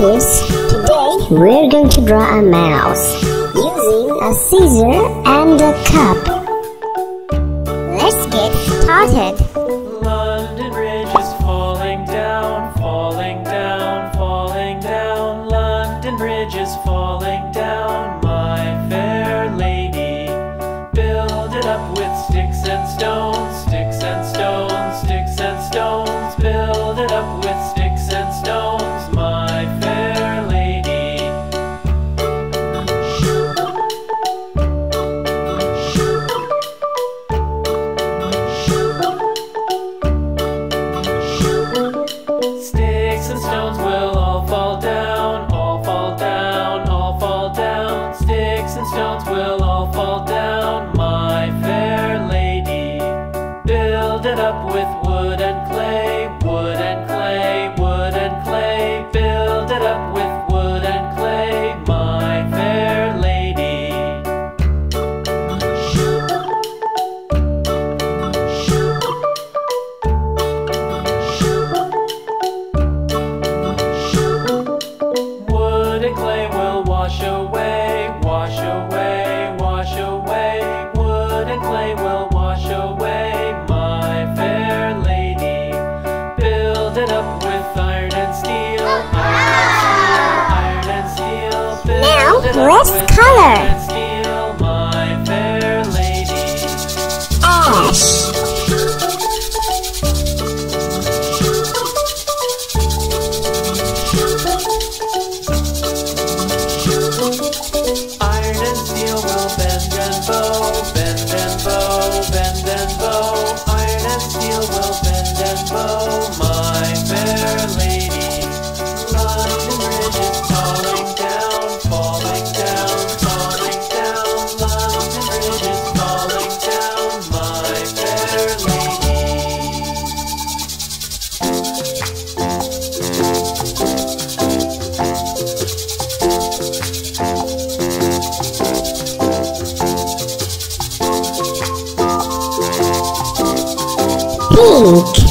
kids, today we're going to draw a mouse using a scissor and a cup. Let's get started. London Bridge is falling down, falling down, falling down. London Bridge is falling down, my fair lady. Build it up with sticks and stones, sticks and stones, sticks and stones. Build it up with sticks and stones, my fair lady. Sticks and stones will all fall down, all fall down, all fall down. Sticks and stones will all fall down, my fair lady. Build it up with wood and clay, wood and clay, wood and clay. Build it up with wood and clay, my fair lady. Wood and clay will wash away, wash away, wash away. Wood and clay will wash away, my fair lady. Build it up with iron and steel, iron and steel, iron and steel. Build it up let's with color. iron and steel, my fair lady. Ash. Iron and steel will bend and bow, bend and bow, bend and bow. Iron and steel will bend and bow, my fair lady. London Bridge is falling down, falling down, falling down. London Bridge is falling down, my fair lady. Pink.